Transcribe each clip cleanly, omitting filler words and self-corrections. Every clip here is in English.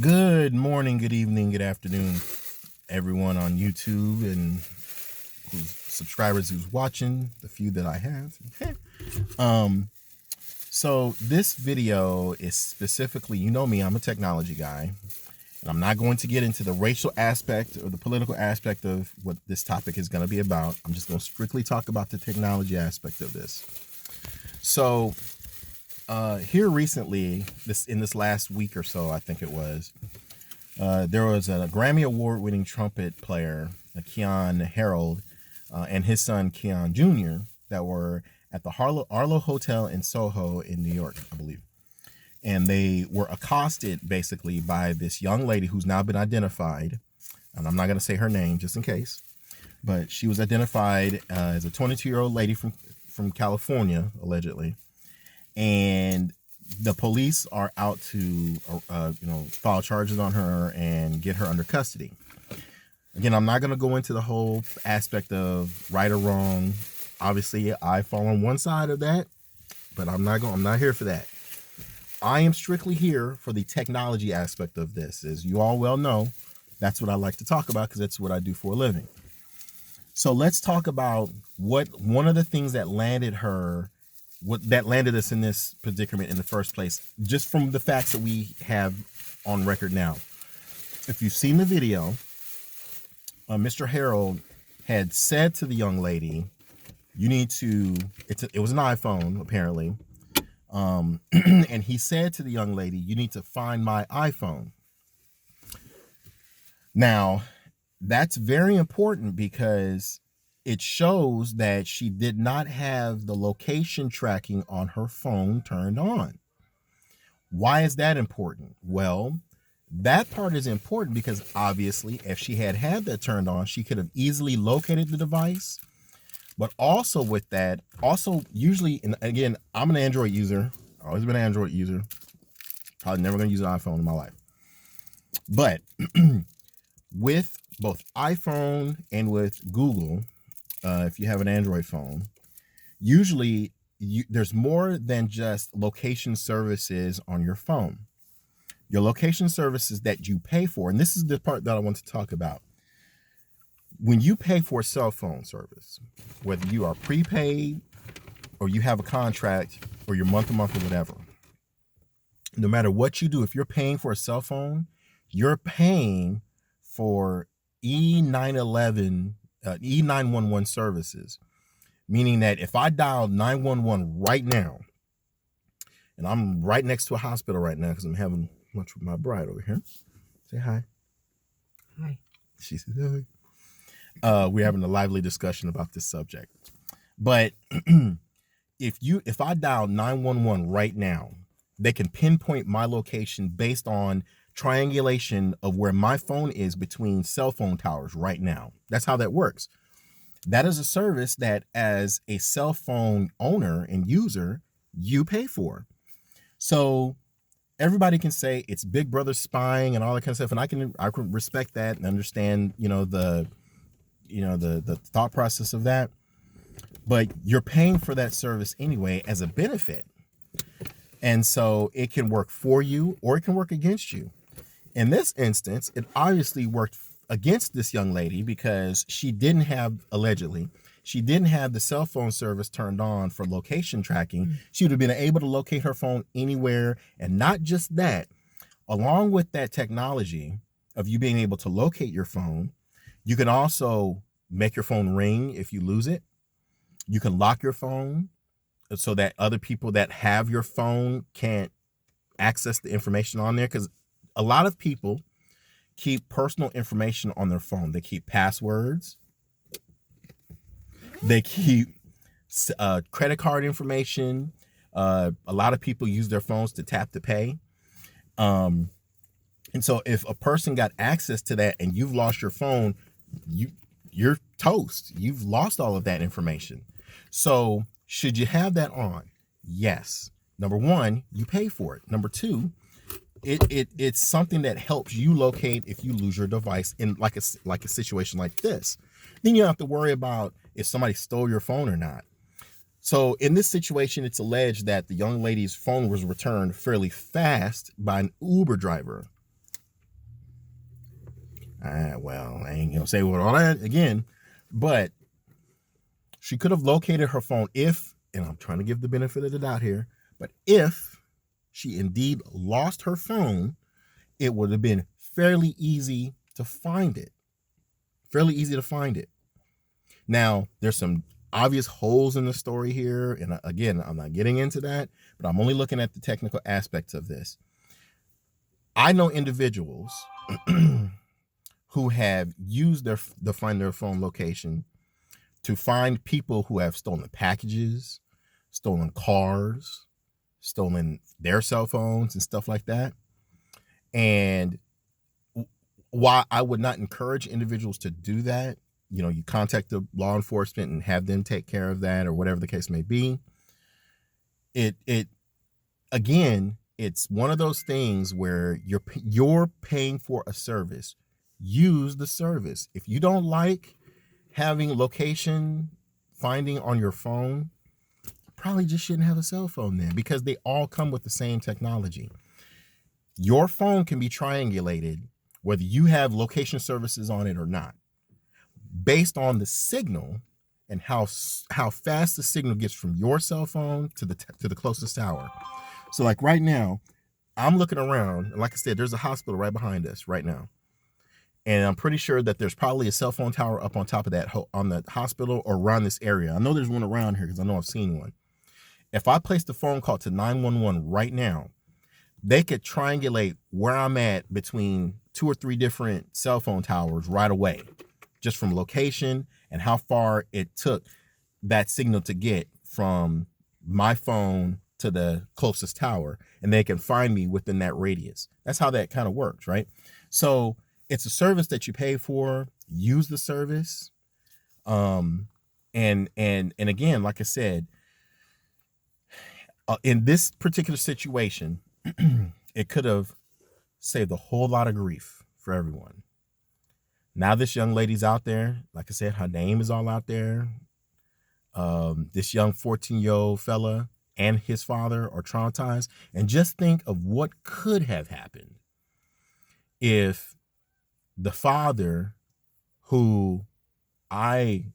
Good morning, good evening, good afternoon, everyone on YouTube and who's subscribers who's watching, the few that I have. So this video is specifically, you know me, I'm a technology guy, and I'm not going to get into the racial aspect or the political aspect of what this topic is going to be about. I'm just going to strictly talk about the technology aspect of this. So here recently, in this last week or so, I think it was, there was a Grammy Award-winning trumpet player, Keyon Harrold, and his son Keyon Jr. that were at the Arlo Hotel in Soho in New York, I believe. And they were accosted basically by this young lady who's now been identified. And I'm not going to say her name just in case, but she was identified as a 22-year-old lady from California, allegedly. And the police are out to, file charges on her and get her under custody. Again, I'm not going to go into the whole aspect of right or wrong. Obviously, I fall on one side of that, but I'm not here for that. I am strictly here for the technology aspect of this. As you all well know, that's what I like to talk about because that's what I do for a living. So let's talk about one of the things that landed us in this predicament in the first place, just from the facts that we have on record now. If you've seen the video, Mr. Harrold had said to the young lady, you need to, it was an iPhone apparently, and he said to the young lady, you need to find my iPhone. Now, that's very important because it shows that she did not have the location tracking on her phone turned on. Why is that important? Well, that part is important because obviously if she had that turned on, she could have easily located the device. But also with that, usually, and again, I'm an Android user, always been an Android user, probably never going to use an iPhone in my life. But with both iPhone and with Google, if you have an Android phone, usually there's more than just location services on your phone. Your location services that you pay for, and this is the part that I want to talk about. When you pay for a cell phone service, whether you are prepaid or you have a contract or you're month-to-month or whatever, no matter what you do, if you're paying for a cell phone, you're paying for E911 services, meaning that if I dial 911 right now, and I'm right next to a hospital right now because I'm having lunch with my bride over here. Say hi. Hi. She said hi. We're having a lively discussion about this subject. But if I dial 911 right now, they can pinpoint my location based on triangulation of where my phone is between cell phone towers right now. That's how that works. That is a service that as a cell phone owner and user, you pay for. So everybody can say it's Big Brother spying and all that kind of stuff. And I can respect that and understand, the thought process of that. But you're paying for that service anyway as a benefit. And so it can work for you or it can work against you. In this instance, it obviously worked against this young lady because she didn't have the cell phone service turned on for location tracking. She would have been able to locate her phone anywhere. And not just that, along with that technology of you being able to locate your phone, you can also make your phone ring if you lose it. You can lock your phone so that other people that have your phone can't access the information on there, because a lot of people keep personal information on their phone. They keep passwords. They keep credit card information. A lot of people use their phones to tap to pay. And so if a person got access to that and you've lost your phone, you're toast. You've lost all of that information. So should you have that on? Yes. Number one, you pay for it. Number two, it's something that helps you locate if you lose your device in like a situation like this. Then you don't have to worry about if somebody stole your phone or not. So in this situation, it's alleged that the young lady's phone was returned fairly fast by an Uber driver. Well, I ain't gonna say what all that again, but she could have located her phone if, and I'm trying to give the benefit of the doubt here, but if she indeed lost her phone, it would have been fairly easy to find it. Fairly easy to find it. Now, there's some obvious holes in the story here, and again, I'm not getting into that, but I'm only looking at the technical aspects of this. I know individuals who have used the Find Their Phone location to find people who have stolen packages, stolen cars, stolen their cell phones and stuff like that. And while I would not encourage individuals to do that, you contact the law enforcement and have them take care of that or whatever the case may be. Again, it's one of those things where you're paying for a service. Use the service. If you don't like having location finding on your phone, you probably just shouldn't have a cell phone then, because they all come with the same technology. Your phone can be triangulated whether you have location services on it or not, based on the signal and how fast the signal gets from your cell phone to the closest tower. So like right now, I'm looking around, and like I said, there's a hospital right behind us right now. And I'm pretty sure that there's probably a cell phone tower up on top of that, on the hospital or around this area. I know there's one around here because I know I've seen one. If I place the phone call to 911 right now, they could triangulate where I'm at between 2 or 3 different cell phone towers right away, just from location and how far it took that signal to get from my phone to the closest tower, and they can find me within that radius. That's how that kind of works, right? So it's a service that you pay for. Use the service. And again, like I said, in this particular situation, it could have saved a whole lot of grief for everyone. Now this young lady's out there. Like I said, her name is all out there. This young 14-year-old fella and his father are traumatized. And just think of what could have happened if the father, who I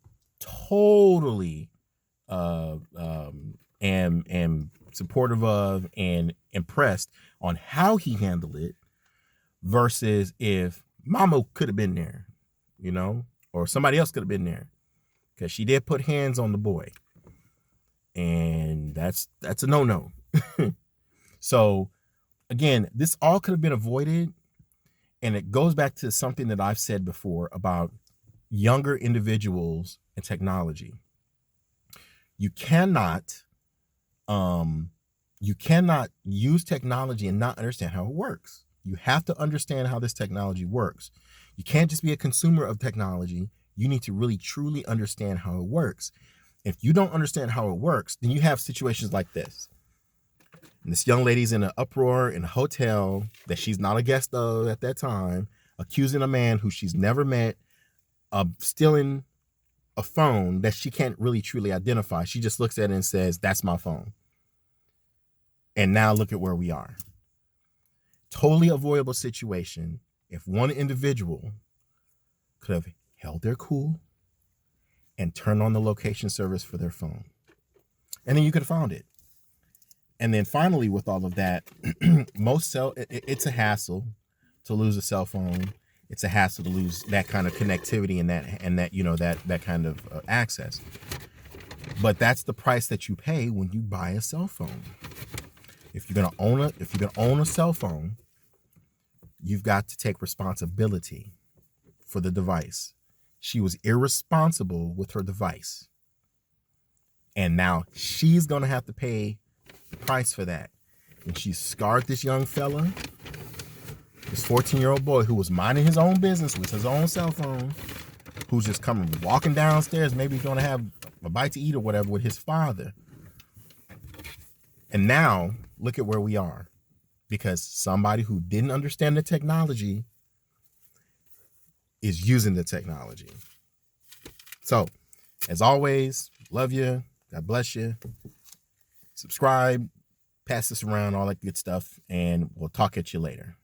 totally am supportive of and impressed on how he handled it, versus if mama could have been there, or somebody else could have been there, because she did put hands on the boy, and that's a no-no. So again, this all could have been avoided, and it goes back to something that I've said before about younger individuals and technology. You cannot use technology and not understand how it works. You have to understand how this technology works. You can't just be a consumer of technology. You need to really truly understand how it works. If you don't understand how it works, then you have situations like this. And this young lady's in an uproar in a hotel that she's not a guest of at that time, accusing a man who she's never met of stealing a phone that she can't really truly identify. She just looks at it and says, "That's my phone." And now look at where we are. Totally avoidable situation if one individual could have held their cool and turned on the location service for their phone. And then you could have found it. And then finally, with all of that, it's a hassle to lose a cell phone. It's a hassle to lose that kind of connectivity and that kind of access. But that's the price that you pay when you buy a cell phone. If you're gonna own a cell phone, you've got to take responsibility for the device. She was irresponsible with her device, and now she's gonna have to pay the price for that. And she scarred this young fella, this 14-year-old boy who was minding his own business with his own cell phone, who's just walking downstairs, maybe he's gonna have a bite to eat or whatever with his father. And now look at where we are, because somebody who didn't understand the technology is using the technology. So, as always, love you. God bless you. Subscribe, pass this around, all that good stuff, and we'll talk at you later.